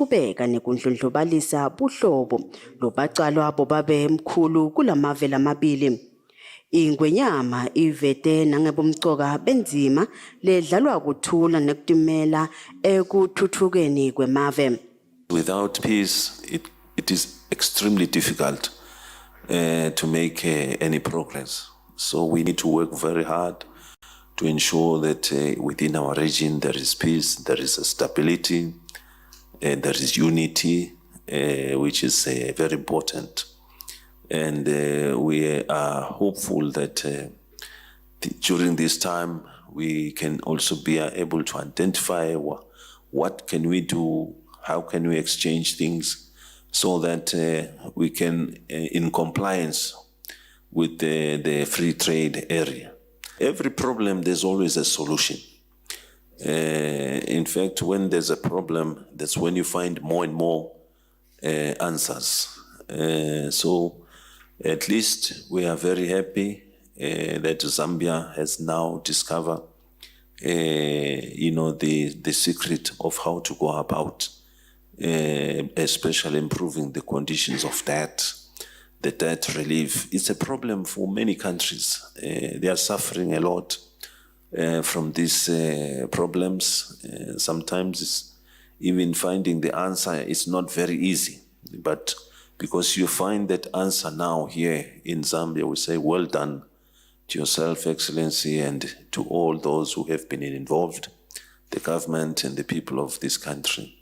siqhubeka nekundlondlobalisa buhlobo lobacalwa bobabe mkhulu kulamave lamabili. Ingwenyama ivete nangebumcoka benzima ledlalwa kuthula nekutimela ekuthuthukeni kwemave. Without peace, it is extremely difficult to make any progress. So we need to work very hard to ensure that within our region there is peace, there is a stability, there is unity, which is very important. And we are hopeful that during this time we can also be able to identify what can we do, how can we exchange things, so that we can, in compliance with the free trade area. Every problem, there's always a solution. In fact, when there's a problem, that's when you find more and more answers. So at least we are very happy that Zambia has now discovered, the secret of how to go about, especially improving the conditions of debt. The debt relief is a problem for many countries. They are suffering a lot from these problems. Sometimes even finding the answer is not very easy. But because you find that answer now here in Zambia, we say well done to yourself, Excellency, and to all those who have been involved, the government and the people of this country.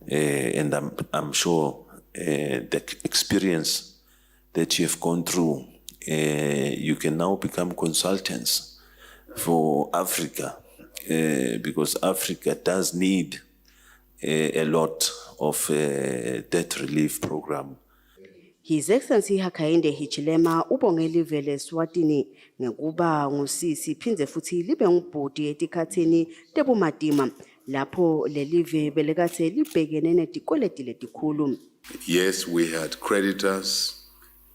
And I'm sure the experience that you have gone through, you can now become consultants for Africa, because Africa does need a lot of debt relief program. His Excellency Hakainde Hichilema ubongela ive leSwatini ngekuba ngusisi phindze futhi libe ngubhodi etikhatsini tebumatima lapho lelive belekathe libhekene netikweleti letikhulu. Yes, we had creditors.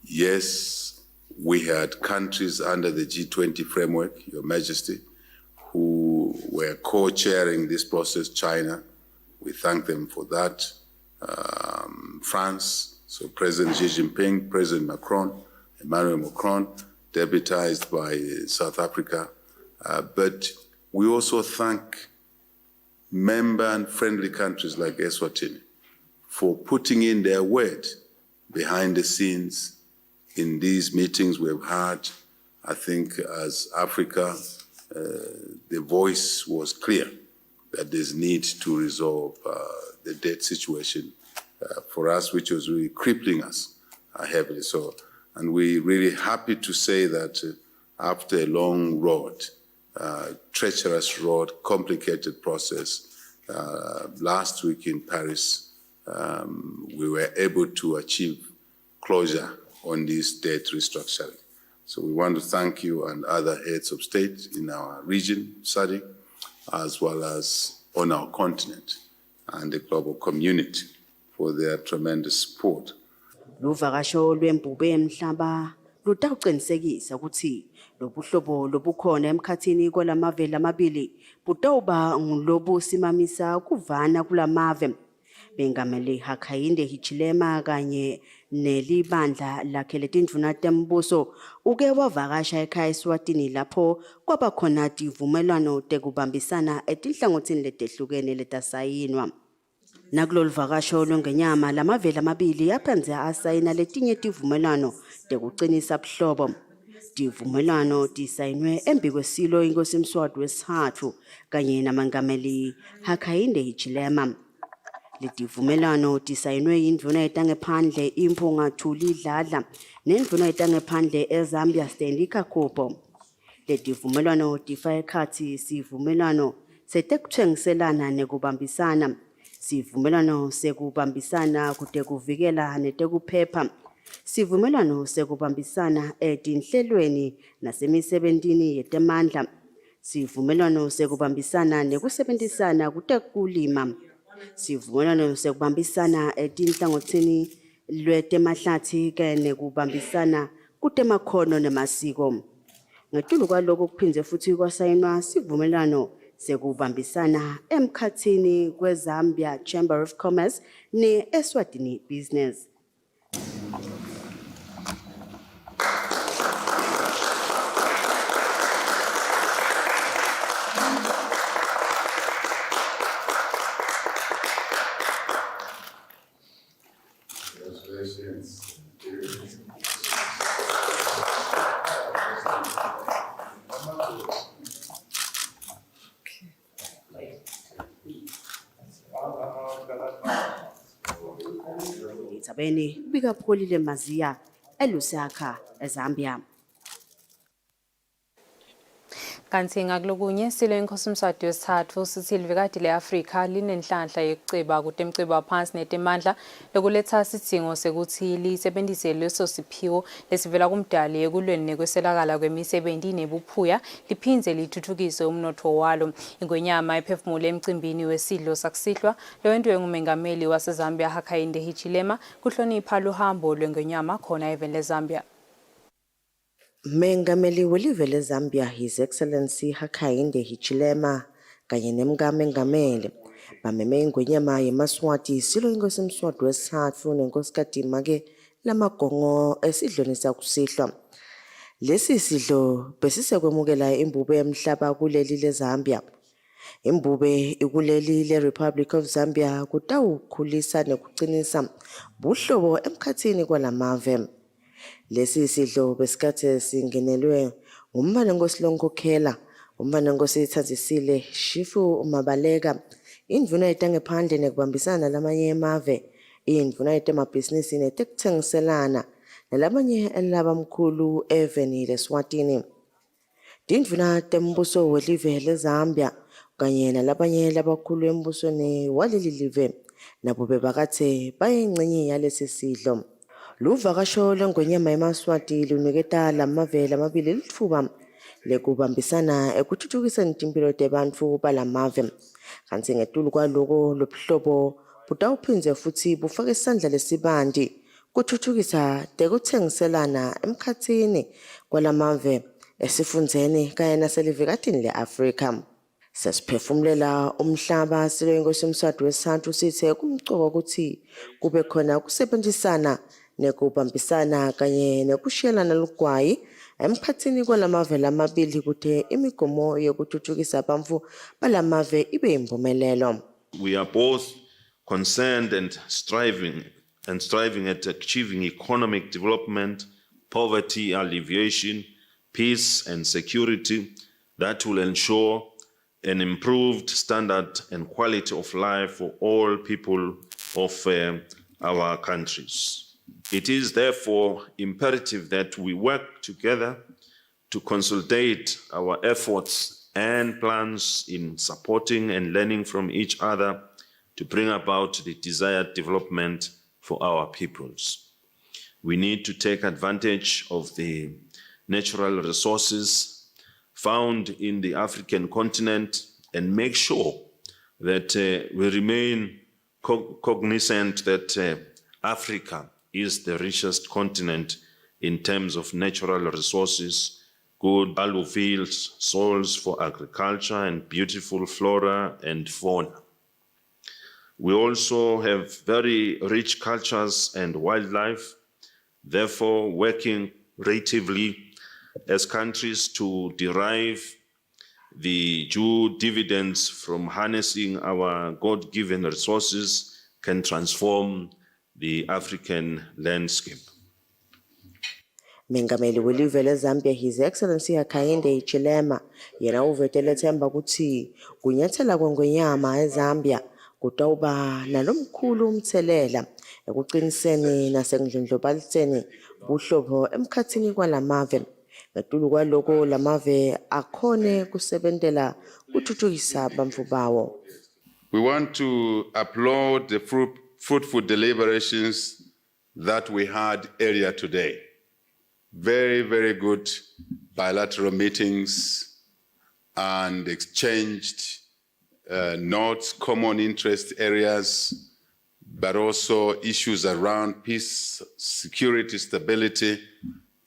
Yes, we had countries under the G20 framework, Your Majesty, who were co-chairing this process. China, we thank them for that. France, so President Xi Jinping, President Macron, Emmanuel Macron, deputized by South Africa. But we also thank member and friendly countries like Eswatini for putting in their word behind the scenes in these meetings we've had. I think as Africa, the voice was clear that there's need to resolve the debt situation for us, which was really crippling us heavily. So, and we're really happy to say that after a long road, treacherous road, complicated process, last week in Paris, we were able to achieve closure on this debt restructuring. So we want to thank you and other heads of state in our region, SADC, as well as on our continent and the global community for their tremendous support. Luvakasho lwembube emhlaba lutawuqinisekisa ukuthi lobuhlobo lobukhona emkhathini kwalamave lamabili butawuba ngulobusimamisa kuvana kulamave. Bengamele Hakainde Hichilema kanye nelibandla lakhe letindvuna tembuso uke wavakasha ekhaya eSwatini lapho kwaba khona tivumelwano tekubambisana etinhlangothini letehlukene letasayinwa. Nakulolu vakasho longenyama lamave lamabili yaphanze asayina letinye tivumelwano tekucinisa buhlobo. Tivumelwano tisayinwe embi kwesilo inkosi Mswati wesithathu kanye namangameli Hakainde Hichilema. Letivumelwano tisayinwe yindvuna yetangephandle impunga Thuli Dladla nendvuna yetangephandle eZambia Stanley Kakupo. Letivumelwano tifaka ekhatsi sivumelwano setekuthengiselana nekubambisana, sivumelwano sekubambisana kutekuvikela netekuphepha, sivumelwano sekubambisana etinhlelweni nasemisebentini yetemandla, sivumelwano sekubambisana nekusebenzisana kutekulima, sivumelwano sekubambisana etinhlangothini lwetemahlathi kanye kubambisana kutemakhono nemasiko. Ngetulu kwaloko kuphindze futhi kwasayinwa sivumelwano sekubambisana emkhathini kweZambia Chamber of Commerce ne-Eswatini Business. Tindzabeni bikapholile Maziya eLusaka eZambia. Kanti ngakulokunye silo inkosi umswati wesithathu sithi livikati le-Afrika linenhlanhla yokuceba kude emcebo phansi netemandla lokuletha isidingo sekuthi lisebenzise leso siphiwo lesivela kumdali ekulweni nekweselakala kwemisebenzi nebuphuya liphindze lithuthukise umnotho walo. Ingonyama ephefumule emcimbini wesidlo sakusihlwa lowentwe ngumengameli waseZambia Hakainde Hichilema kuhlonipha luhambo lwengonyama khona eveni leZambia. Mengameli welive leZambia His Excellency Hakainde Hichilema kanye nemngameli bameme ingonyama yemaswati silo inkosi umswati wesithathu nenkosikazi make lamagongo esidlweni sakusihlwa. Lesi sidlo besisekwemukela imbube emhlaba kuleli leZambia. Imbube ikuleli le-Republic of Zambia kutawukhulisa nekucinisa buhlobo emkhathini kwalamave. Lesi sidlo besikhathe singenelwe ngumbanenkosi lonkhokhela, umbanenkosi Thanzisile Shifu Mabaleka, indvuna yetangephandle nekubambisana lamanye emave, indvuna yetemabhizinisi netekuthengiselana, nalamanye elabamkhulu eveni leSwatini. Tindvuna tembuso welive leZambia kanye nalabanye labakhulu embusweni waleli live nabo bebakathe bayingcenye yalesi sidlo. Luvakasho lwengonyama yemaswati luniketa lamave lamabili litfuba lekubambisana ekuthuthukiseni timpilo tebantfu balamave. Kanti ngetulu kwaloko lobuhlobo butawuphindze futhi bufake isandla lesibanti kuthuthukisa tekuthengiselana emkhathini kwalamave esifundzeni kanye naselivikatini le-Afrika. Sesiphefumulela umhlaba silo inkosi umswati wesithathu sithe kumcoka ukuthi kube khona ukusebenzisana nekubambisana kanye nekushiyelana lugwayi emkhathini kwalamave lamabili kuthe imigomo yokuthuthukisa abantfu balamave ibe impumelelo. We are both concerned and striving at achieving economic development, poverty alleviation, peace and security that will ensure an improved standard and quality of life for all people of our countries. It is therefore imperative that we work together to consolidate our efforts and plans in supporting and learning from each other to bring about the desired development for our peoples. We need to take advantage of the natural resources found in the African continent and make sure that we remain cognizant that Africa is the richest continent in terms of natural resources, good alluvial fields, soils for agriculture, and beautiful flora and fauna. We also have very rich cultures and wildlife, therefore working creatively as countries to derive the due dividends from harnessing our God-given resources can transform the African landscape. Mengameli welive leZambia His Excellency Hakainde Hichilema yena uvetele themba ukuthi kunyathela kwengonyama eZambia kutawuba nalomkhulu umthelela ekuqiniseni nasengindlondlobaliseni buhlobo emkhathini kwalamave. Ngetulu kwaloko lamave akhone kusebentela kuthuthukisa abantfu bawo. We want to applaud the fruitful deliberations that we had earlier today. Very, very good bilateral meetings and exchanged notes, common interest areas, but also issues around peace, security, stability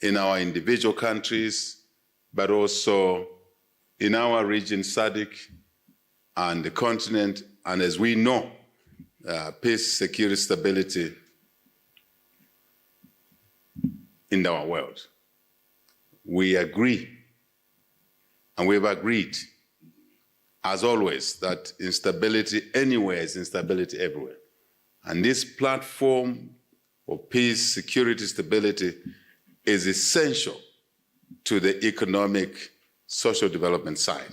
in our individual countries, but also in our region, SADC, and the continent, and as we know, peace, security, stability in our world. We agree, and we've agreed, as always, that instability anywhere is instability everywhere. And this platform for peace, security, stability is essential to the economic, social development side.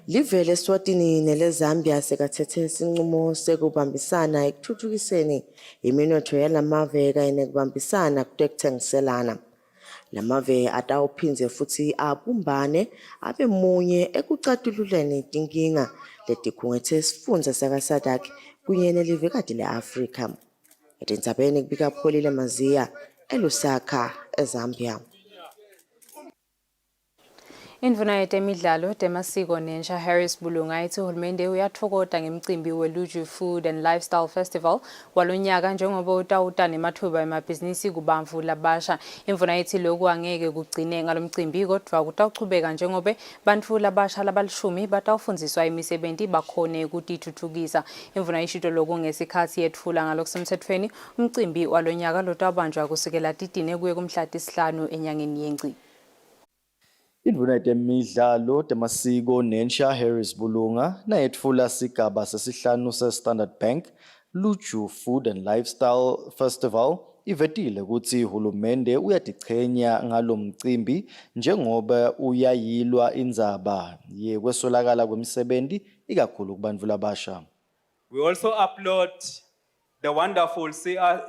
Live leSwatini neleZambia sekathethe isinqumo sekubambisana ekuthuthukiseni iminotho yalamave kanye nekubambisana kutekuthengiselana. Lamave atawuphindze futhi abumbane abe munye ekucatululeni tinkinga letikhungethe isifundza sakaSadak kunye nelivekati le-Afrika. Etindzabeni kubika Pholile Maziya eLusaka, eZambia. Indvuna yetemidlalo temasiko nensha Harris Bulunga ithi uhulumende uyathokoza ngemicimbi weLuju Food and Lifestyle Festival walonyaka njengoba utawuta nemathuba emabhizinisi kubantfu labasha. Indvuna ithi lokhu angeke kugcine ngalomcimbi kodwa kutawuchubeka njengoba bantfu labasha labalishumi batawufundziswa imisebenti bakhone ukutithuthukisa. Indvuna ishito lokhu ngesikhathi yetfula ngalokusemtsetfweni umcimbi walonyaka lotawubanjwa kusukela titine kuye kumhla tisihlanu enyangeni yeNgci. Indvuna yetemidlalo temasiko nensha Harris Bulunga nayetfula sigaba sesihlanu se-Standard Bank Luju Food and Lifestyle Festival ivetile kutsi hulumende uyatichenya ngalomcimbi njengoba uyayilwa indzaba yekweswelakala kwemisebenzi ikakhulu kubantfu labasha. We also upload the wonderful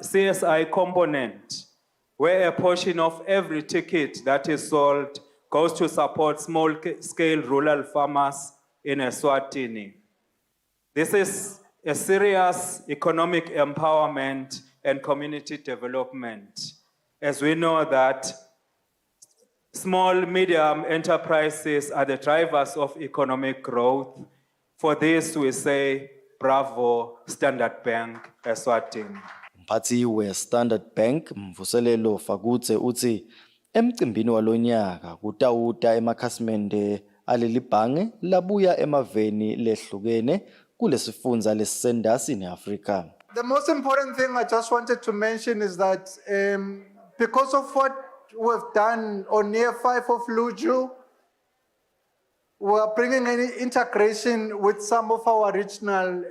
CSI component, where a portion of every ticket that is sold goes to support small-scale rural farmers in Eswatini. This is a serious economic empowerment and community development, as we know that small, medium enterprises are the drivers of economic growth. For this, we say, bravo, Standard Bank, Eswatini. Mphatsi we-Standard Bank Mvuselelo Fakutse uthi emcimbini walonyaka kutawuta emakhasimende alelibhange labuya emaveni lehlukene kulesifundza lesisendasi neAfrika. The most important thing I just wanted to mention is that because of what we've done on year 5 of Luju, we're bringing an integration with some of our regional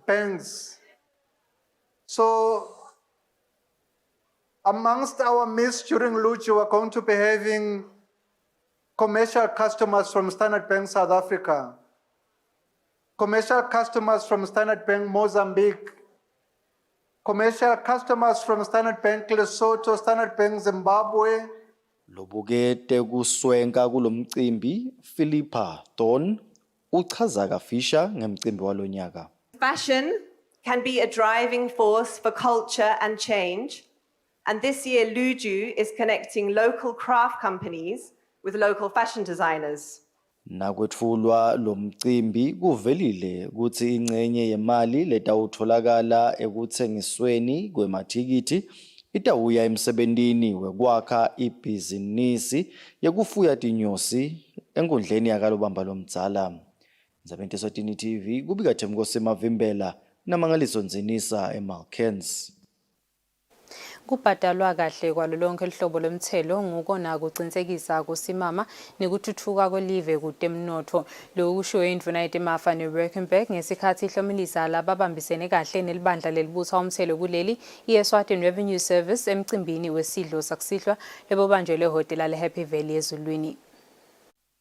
banks. So amongst our meets during Luju, we're going to be having commercial customers from Standard Bank South Africa, commercial customers from Standard Bank Mozambique, commercial customers from Standard Bank Lesotho, Standard Bank Zimbabwe. Lobukete kuswenka kulomcimbi Philippa Don uchaza kafisha ngemcimbi walonyaka. Fashion can be a driving force for culture and change. And this year, Luju is connecting local craft companies with local fashion designers. Nakwetfulwa lomcimbi kuvelile kutsi ingcenye yemali letawutfolakala ekutsengisweni kwematikiti itawuya emsebentini wekwakha ibhizinisi yekufuya tinyosi enkundleni yakalobamba lomdzala. Ndzabeni Eswatini TV kubika Themkosi Mavimbela namangaliso Nzinisa eMalkens. Kubhadalwa kahle kwalolonke lihlobo lomthelo ngukona kucinisekisa kusimama nekuthuthuka kwelive kutemnotho. Lokhu kusho indvuna yetemafa neReckenberg ngesikhathi ihlomilisa lababambisene kahle nelibandla lelibutha umthelo kuleli iEswatini Revenue Service emcimbini wesidlo sakusihlwa lebobanjelwe ehhotela leHappy Valley eZulwini.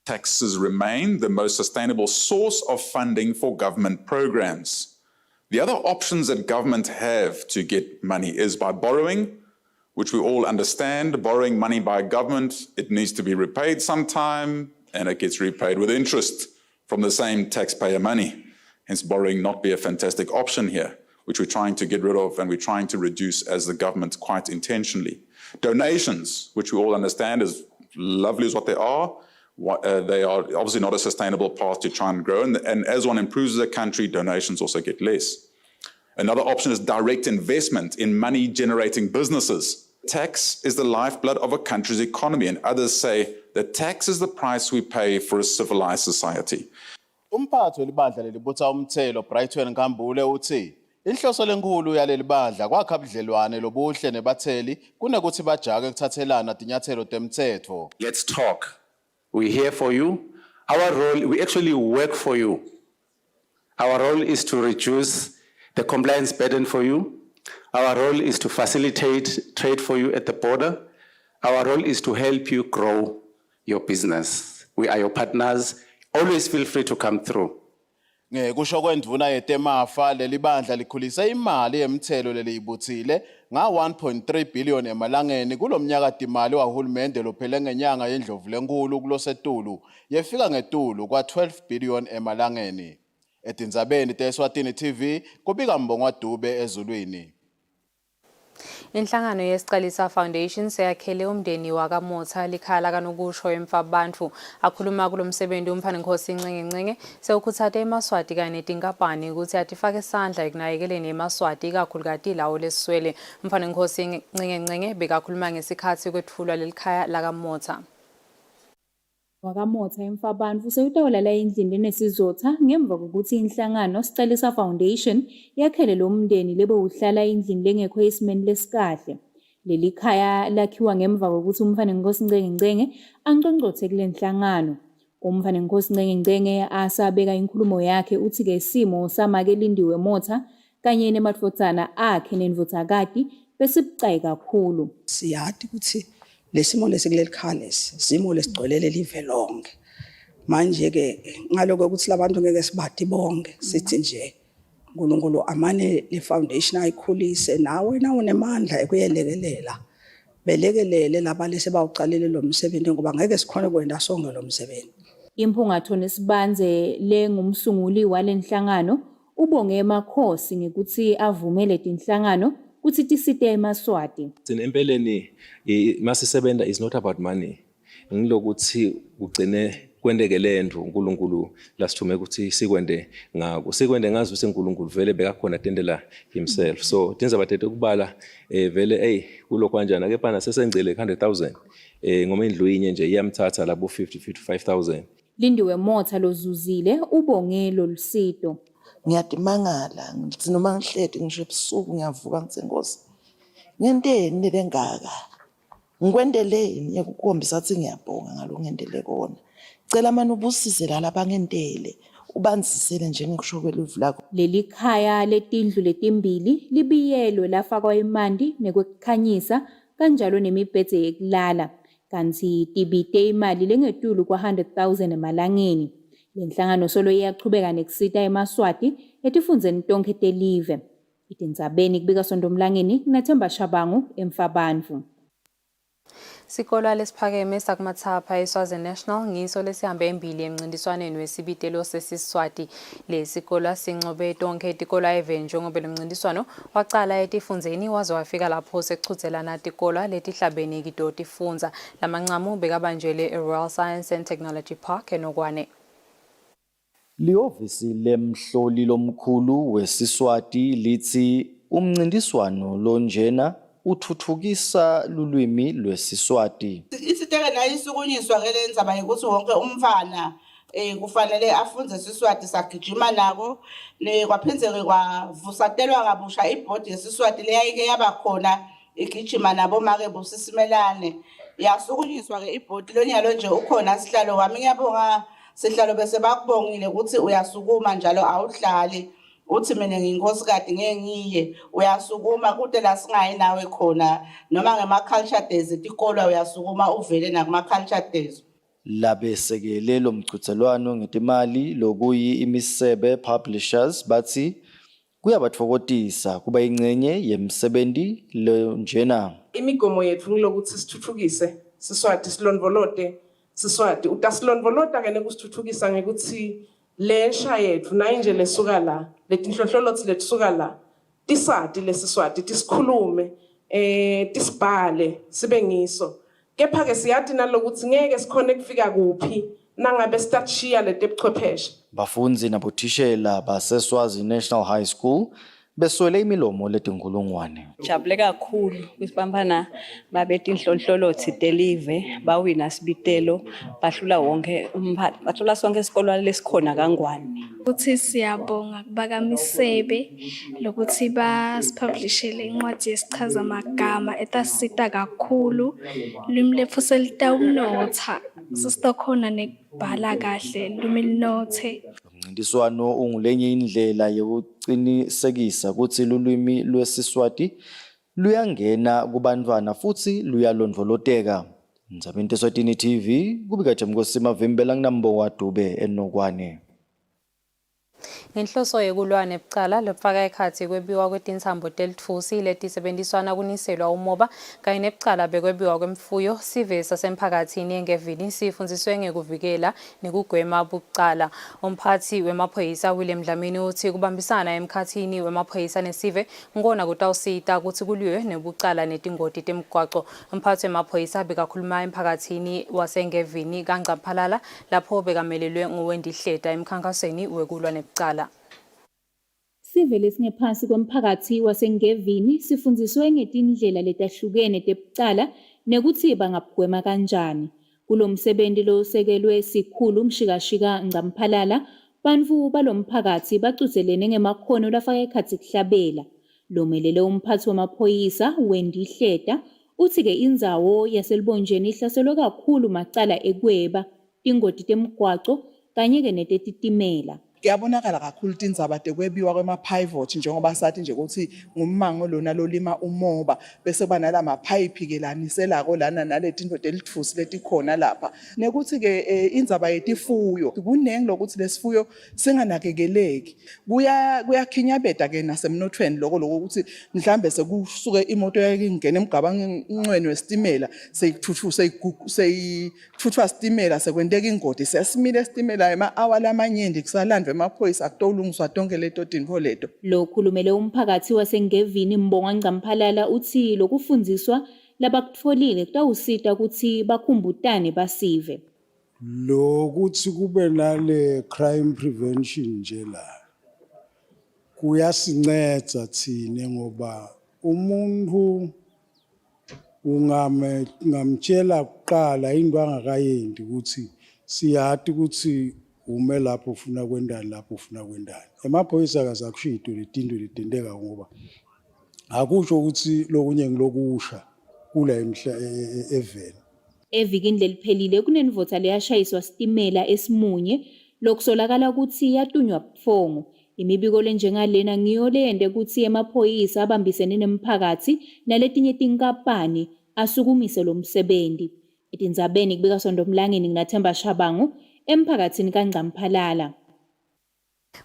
Taxes remain the most sustainable source of funding for government programs. The other options that government have to get money is by borrowing, which we all understand. Borrowing money by government, it needs to be repaid sometime, and it gets repaid with interest from the same taxpayer money. Hence, borrowing not be a fantastic option here, which we're trying to get rid of and we're trying to reduce as the government quite intentionally. Donations, which we all understand as lovely as what they are obviously not a sustainable path to try and grow. And as one improves the country, donations also get less. Another option is direct investment in money-generating businesses. Tax is the lifeblood of a country's economy, and others say that tax is the price we pay for a civilized society. Umphathi welibandla lelibutha umthelo Brighton Nkambule uthi inhloso lenkulu yaleli bandla kwakha ubudlelwane lobuhle nebatheli kunekuthi bajake ekuthathelana tinyathelo temthetho. Let's talk. We're here for you. Our role, we actually work for you. Our role is to reduce the compliance burden for you. Our role is to facilitate trade for you at the border. Our role is to help you grow your business. We are your partners. Always feel free to come through. Ngekusho kwendvuna yetemafa leli bandla likhulisa imali yemthelo leliyibuthile nga 1.3 billion emalangeni kulomnyaka timali wahulumende lophele ngenyanga yendlovu lenkulu kulosetulu yefika ngetulu kwa 12 billion emalangeni. Etindzabeni te-Eswatini TV kubika Mbongwa Dube ezulwini. Inhlangano yesiqalisa Foundation seyakhele umndeni wakaMotha likhala kanokusho emfabantu akhuluma kulomsebenzi umfanenkhosi Ncenge sewukhuthathe eMaswati kanye netinkampani ukuthi atifake isandla ekunakekeleni eMaswati kakhulukati lawo lesiswele. Umfanenkhosi Ncenge bekakhuluma ngesikhathi kwethulwa lelikhaya lakaMotha. WakaMotha emfabantu sewutawulala endlini enesizotha ngemva kokuthi inhlangano Siqalisa Foundation yakhele lo mndeni lebe uhlala endlini lengekho esimeni lesikahle. Leli khaya lakhiwa ngemva kokuthi umfanenkhosi Ncenge angqongqothe kule nhlangano. Umfanenkhosi Ncenge asabeka inkulumo yakhe uthi ke simo samake lindiwe Motha kanye nemadvodzana akhe nendvodzakati besibucayi kakhulu. Siyathi ukuthi lesimo lesikuleli khales simo lesigcwelele live lonke manje ke ngaloko ukuthi labantu ngeke sibadi bonke sithi nje uNkulunkulu amane le foundation ayikhulise nawe unemandla ekuyelekelela belekelele labalese bawuqalile lo msebenzi ngoba ngeke sikhona kwenda sonke lo msebenzi. Imphungatho Nesibanze lengumsunguli walenhlangano ubonge emakhosi ngekuthi avumele tinhlangano ukuthi tisite eMaswati. Empeleni masisebenta is not about money. Ngilokuthi ugcine kwendeke lento uNkulunkulu lasithume ukuthi sikwende ngazo uNkulunkulu vele bekakhona tendela himself. So Tindzaba tethe kubala vele kulo kanjani ke pana sesengcile 100,000 ngoma indlu yinye nje iyamthatha labo 55,000. Lindiwe Motha lozuzile ubonge lolusito. Ngiyadimangala ngithi noma ngihlede ngisho ebusuku ngiyavuka ngithi Nkosi ngenteni lengaka ngikwendeleni ukukhombisa ukuthi ngiyabonga ngaloko ngendele kona cela manje ubusise la bangentele ubanzisele nje ngisho kwelivu lakho. Leli khaya letindlu letimbili libiyelwe lafakwa imandi nekwekukhanyisa kanjalo nemibhedze yekulala kanti tibite imali lengetulu kwa 100,000 emalangeni. Lenhlangano solo iyachubeka nekusita eMaswati etifundzeni tonke telive. Itindzabeni kubika Sondomlangeni kunaThemba Shabangu emfabantu. Sikolo lesiphakeme sakumathapha eSwazi National ngiso lesihambe embili emncintiswaneni wesibitelo sesiswati. Lesikolo sincobe tonke itikolo evenjo ngoba lomncintiswano waqala etifundzeni waze wafika lapho sekuchudzelana tikolo letihlabeni kidoti fundza. Lamancamu bekabanjele eRoyal Science and Technology Park eNokwane. Liofisi lemhloli lomkhulu weSiswati lithi umncintiswano lonjena uthuthukisa lulwimi lwesiswati. Isiteke nayo isukunyiswa ke lendzaba ukuthi wonke umfana kufanele afunde isiswati sagijima nako kwaphindze kwavusatelwa kabusha ibhodi yesiswati leyayike yaba khona igijima nabo make busisimelane yasukunyiswa ke ibhodi lonyalo nje ukhona sihlalo wami ngiyabonga sihlalo bese bakubongile ukuthi uyasukuma njalo awuhlali uthi mina nginkhosikade ngeke ngiye uyasukuma kude la singayi nawe khona noma ngema culture days itikolo uyasukuma uvele nakuma culture days. Labesekele lomchuthelwano ngetimali lokuyi imisebe publishers bathi kuyabatfokotisa kuba ingcenye yemsebenzi lonjena. Imigomo yethu ngilokuthi sithuthukise Siswati silondvolote Siswati utasilondvolota ke nekusithuthukisa ngekuthi lensha yethu nayo nje lesuka la letinhlohlolothi letisuka la tisati lesiswati tisikhulume tisibhale sibe ngiso kepha ke siyathi nalokuthi ngeke sikhone kufika kuphi nangabe sitatshiya letebuchwepheshe. Bafundzi nabothishela baseSwazi National High School beswele imilomo letinkulungwane. Jabule kakhulu kusibambana babethu inhlonhlolothi deliver bawina sibitelo bahlula wonke umphakathi bahlula sonke isikolo lesikhona kaNgwane. Ukuthi siyabonga kubakamisebe lokuthi basipublishele incwadi yesichaza magama etasisita kakhulu lwimi letfu selitawunotha sisitokhona nekubhala kahle lwimi linothe. Umncintiswano ungulenye indlela yokuqinisekisa ukuthi lulwimi lwesiSwati luyangena kubantwana futhi luyalondvoloteka. Ndzabeni Eswatini TV kubika Jamkosi Mavimbela nginambo waDube eNokwane. Ngenhloso yekulwa nebucala lofaka ekhathi kwebiwa kwetintsambo telitfusi letisebenziswana kuniselwa umoba kanye nebucala bekwebiwa kwemfuyo sive sasemphakathini engevini sifundziswe ngekuvikela nekugwema bucala. Umphathi wemaphoyisa William Dlamini uthi kubambisana emkhathini wemaphoyisa nesive ngona kutawusita ukuthi kuliwe nebucala netingoti temgwaqo. Umphathi wemaphoyisa bekakhuluma emphakathini wasengevini kaNgcaphalala lapho bekamelelwe nguWendihleta emkhankasweni wekulwa nebucala. Sivele singephansi komphakathi wasengevini sifundziswe ngetindlela letahlukene tebucala nekuthi bangabugwema kanjani. Kulomsebenzi losekelwe sikhulu umshikashika Ngcamphalala, bantfu balomphakathi bacudzelene ngemakhono lafaka ekhatsi kuhlabela. Lomelele umphathi wamaphoyisa Wendihleta uthi ke indzawo yaselibonjeni ihlaselwe kakhulu macala ekweba, tingoti temgwaco kanye ke netetitimela. Kuyabonakala kakhulu tindzaba tekwebiwa kwema-pivot njengoba sathi nje ukuthi ngummango lona lolima umoba bese kuba nalamaphayiphi ke laniselako lana naletinto telitfusi letikhona lapha nekuthi ke indzaba yetifuyo kunengi lokuthi lesifuyo singanakekeleki kuyakhinyabeta ke nasemnothweni lokho ukuthi mhlambe sekusuke imoto yake ingena emgabangweni wesitimela seyithuthwa sitimela sekwenteka ingoti sesimile sitimela ema-hour amanyenti kusalandwe emaphoyisa akutolungiswa tonke leto tinto leto. Lo khulumele umphakathi wasengevini Mbonga Ngcamphalala uthi lokufundiswa labakutfolile kutawusita ukuthi bakhumbutane basive. Lokuthi kube nale crime prevention nje la kuyasinceda thina ngoba umuntu ungamtshela kuqala into angakayendi ukuthi siyathi ukuthi ume lapho ufuna kwendani lapho ufuna kwendani. Emaphoyisa akazakushito letinto letenteka ngoba akusho ukuthi lokunye ngilokusha kula eveni. Evikini leliphelile kunenivotha leyashayiswa sitimela esimunye lokusolakala ukuthi yatunywa bufongo. Imibiko lenjengalena ngiyo leyende ukuthi emaphoyisa abambisene nemphakathi naletinye tinkampani asukumise lo msebenzi. Etindzabeni kubika Sondomlangeni nginaThemba Shabangu emphakathini kaNgcamphalala.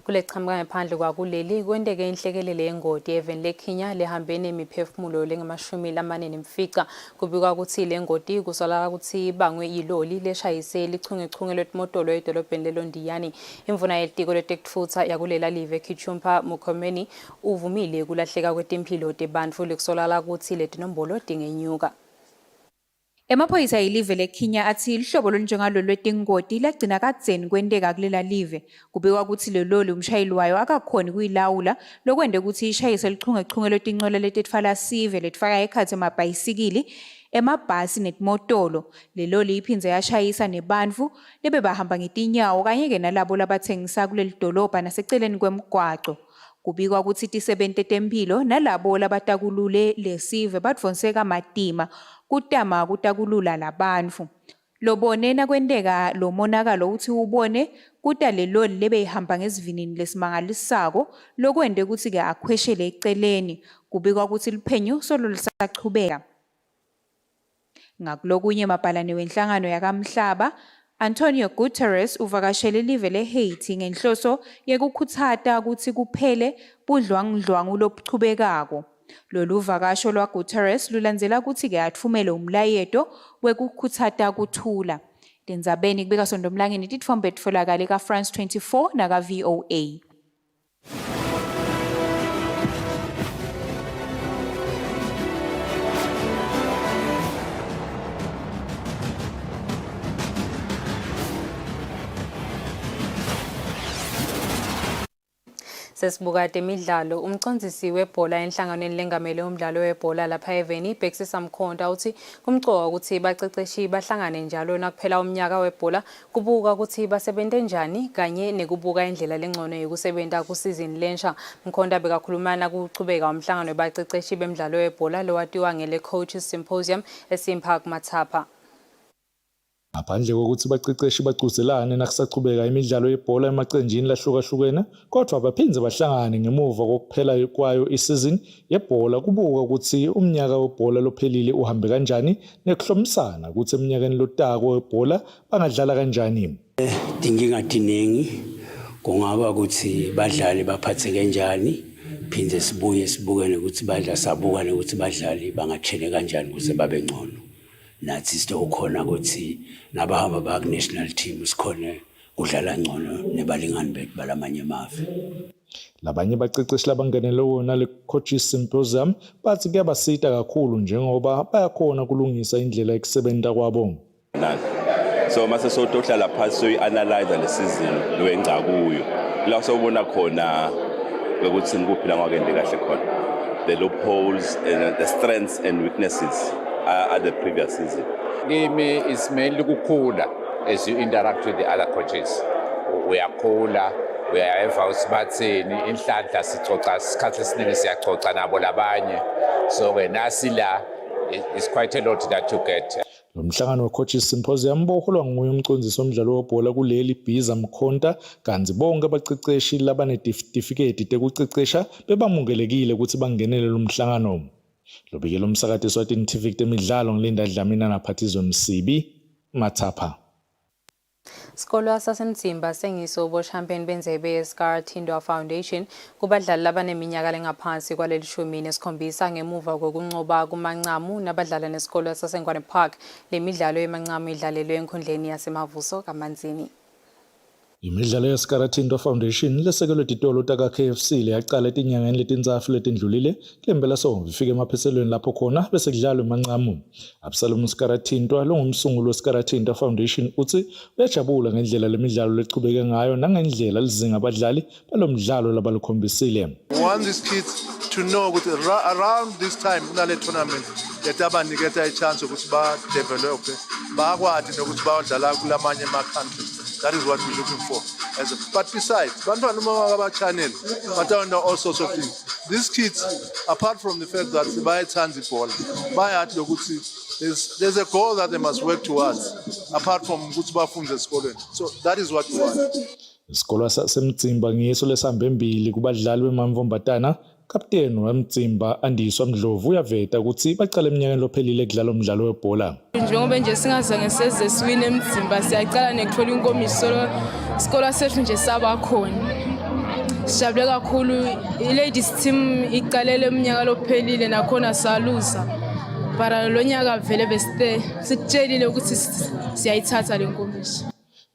Kuleqhamuka ngaphandle kwakuleli kwendeke inhlekelele yengoti eveni leKhinya lehambene imiphefumulo lengama-40 kubikwa ukuthi le ngoti kusolakala ukuthi ibangwe yiloli leshayise lichungechunge lwetimotolo edolobheni leLondiyani. Imvuna yetiko letekutfutsa yakulela live Kichumpa Mukhomeni uvumile kulahleka kwetimphilo tebantfu lekusolakala ukuthi letinombolo tingenyuka. Emaphoyisa yilive leKhinya athi lihlobo lonjengalo lwetingoti lagcina kadzeni kwenteka kulela live. Kubikwa ukuthi leloli umshayeli wayo akakhoni kuyilawula lokwende ukuthi ishayise lichungechunge lwetinqola letitfala sive letfaka ekhatsi emabhayisikili, emabhasi netimotolo. Leloli iphindze yashayisa nebantfu lebebahamba ngetinyawo kanye ke nalabo labathengisa kuleli dolobha naseceleni kwemgwaqo. Kubikwa ukuthi tisebente temphilo nalabo labatakulule lesive badvonseka matima kutama kutakulula labantfu. Lobonena kwenteka lo monakalo uthi ubone kuta leloli lebeyihamba ngesivinini lesimangalisako lokwende ukuthi ke akhweshele eceleni. Kubikwa ukuthi liphenyo solo lisachubeka. Ngakulokunye mabhalane wenhlangano yakamhlaba Antonio Guterres uvakashele live leHaiti ngenhloso yekukhutsata ukuthi kuphele budlwangudlwangu lobuchubekako. Lolu vakasho lwa Guterres lulandzela ukuthi ke atfumele umlayeto wekukhutsata kuthula. Tindzabeni kubika Sondomlangeni titfombe tfolakale ka France 24 naka VOA. Sesibuka temidlalo umcondzisi webhola enhlanganweni lengamele umdlalo webhola lapha eveni Bexi Samkhonda uthi kumcoka ukuthi baqeqeshi bahlangane njalo nakuphela umnyaka webhola kubuka ukuthi basebenze njani kanye nekubuka indlela lengcono yokusebenza kusizini lensha. Mkhonda bekakhulumana kuchubeka umhlangano webaqeqeshi bemidlalo webhola lowatiwa ngele Coaches Symposium eSimpark Mathapha. Ngaphandle kokuthi baqeqeshi bagcuzelane nakusachubeka imidlalo yebhola emaqenjini lahlukahlukene, kodwa baphindze bahlangane ngemuva kokuphela kwayo isizini yebhola kubuka ukuthi umnyaka webhola lophelile uhambe kanjani nekuhlomisana ukuthi eminyakeni lotako webhola bangadlala kanjani. Dinginga diningi kungaba ukuthi badlali baphathe kanjani, phinde sibuke nokuthi sabuka ukuthi badlali bangathene kanjani ukuze babe ngcono. Nathi sitokhona ukuthi nabahamba ba national team sikhona kudlala ngcono nebalingani bethu balamanye amave. Labanye baqeqeshi labangenele wona le Coaches Symposium bathi kuyabasita kakhulu njengoba bayakhona kulungisa indlela yokusebenza kwabo. So mase sotohlala phansi uyi-analyze le season lowenza kuyo la sobona khona ukuthi ngikuphila ngakende kahle khona the loopholes and the strengths and weaknesses at the previous season. Kimi is mainly kukhula as you interact with the other coaches. Uyakhula, uyayeva usibathini inhlanhla sicoca isikhathi esiningi siyacoca nabo labanye. So when asila it's quite a lot that you get. Lo mhlangano we-Coaches Symposium boholwa nguye umcondzisi womdlalo webhola kuleli Bhiza Mkhonda kanti bonke abaqeqeshi labanezitifiketi tekuqeqesha bebamukelekile ukuthi bangenele lo mhlangano. Lobikela umsakati Eswatini TV temidlalo ngilinda Dlamini naphathizwe Msibi Mathapha. Sikolo sasemzimba sengisobo champion benzebe yeScar Tindzaba Foundation kubadlali labaneminyaka lengaphansi kwaleli 17 ngemuva kokunqoba kumancamu nabadlala nesikolo saseNgwane Park. Lemidlalo yemancamu idlalelwe enkundleni yasemavuso kaManzini. Imidlalo yeScar Tindzaba Foundation lesekelwe titolo taka KFC leyaqala etinyangeni letintsafu letindlulile kulembela sonke ifike emapheselweni lapho khona bese kudlalwa emancamu. Absalom Scar Tindzaba longumsunguli weScar Tindzaba Foundation uthi uyajabula ngendlela lemidlalo lechubeke ngayo nangendlela lizinga abadlali balomdlalo labalukhombisile. We want these kids to know ukuthi around this time kunale tournament letabaniketa ichance ukuthi ba develop bakwazi nokuthi badlala kulamanye ama countries. That is what we're looking for. But besides, channel, but I know all sorts of things. These kids, apart from the fact that they buy tangible, there's a goal that they must work towards, apart from from the school. So that is what we want. Isikolo sasemzimba ngiso lesihamba embili kubadlali bemamvombatana. Kapteni wemzimba Andiswa Mdlovu uyaveta ukuthi baqala eminyakeni lophelile kudlala umdlalo webhola. Njengoba nje singazange seze siwine emzimba siyaqala nekuthola inkomiso isikolo sethu nje saba khona. Sijabule kakhulu i-ladies team iqalele eminyaka lophelile nakhona saluza. Para lo nyaka vele beste sitshelile ukuthi siyayithatha le nkomiso.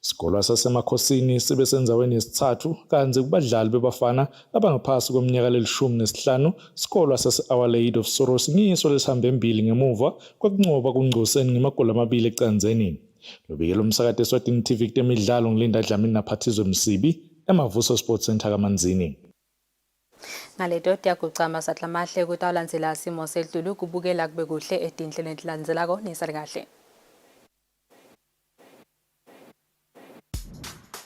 Isikolo sasemakhosini sibe senzaweni yesithathu kanti kubadlali bebafana abangaphasi kweminyaka le-15 isikolo sase-Our Lady of Sorrows ngiso lesihamba embili ngemuva kwekunqoba kungcoseni ngemagoli 2 ecanzeni. Lobikela umsakati Eswatini TV temidlalo ngilinda Dlamini naphathizwe Msibi emavuso Sports Center kaManzini. Ngaledo yakucama sahlamahle kutalandzela simo sedlulu kubukela kube kuhle edinhlelo etilandzelako nisale kahle.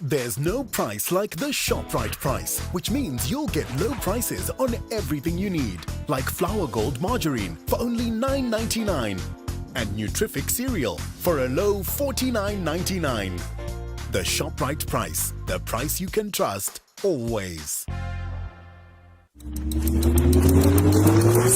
There's no price like the ShopRite price, which means you'll get low prices on everything you need, like Flour Gold margarine for only $9.99 and Nutrific cereal for a low $49.99. The ShopRite price, the price you can trust always.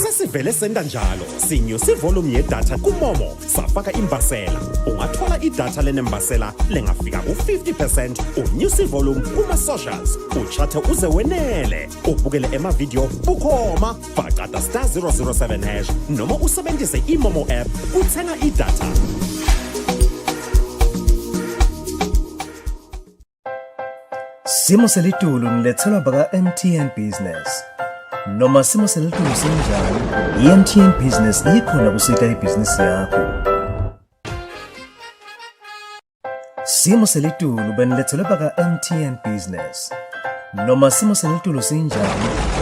Sesivele senda njalo sinyuse volume yedatha kuMomo safaka imbasela ungathola idatha lenembasela lengafika ku50% unyuse volume kuma socials uchathe uze wenele ubukele ema video bukhoma faqata *007# noma usebenzise iMomo app uthenga idatha. Simo selitulu nilethelwa baka MTN Business. Noma simo selitulu sinjani, i-MTN Business ikhona kusita ibhizinisi yakho. Simo selitulu benilethelwa baka MTN Business. Noma simo selitulu sinjani,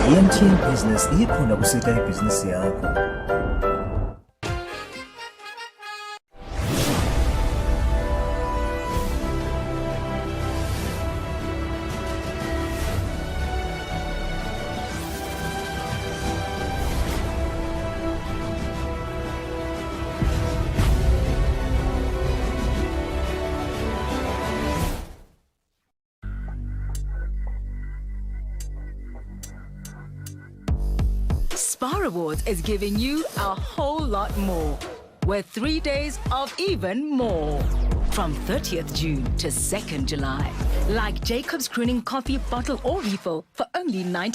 i-MTN Business ikhona kusita ibhizinisi yakho. Spar Awards is giving you a whole lot more, with 3 days of even more. From 30th June to 2nd July, like Jacob's Crooning Coffee bottle or refill for only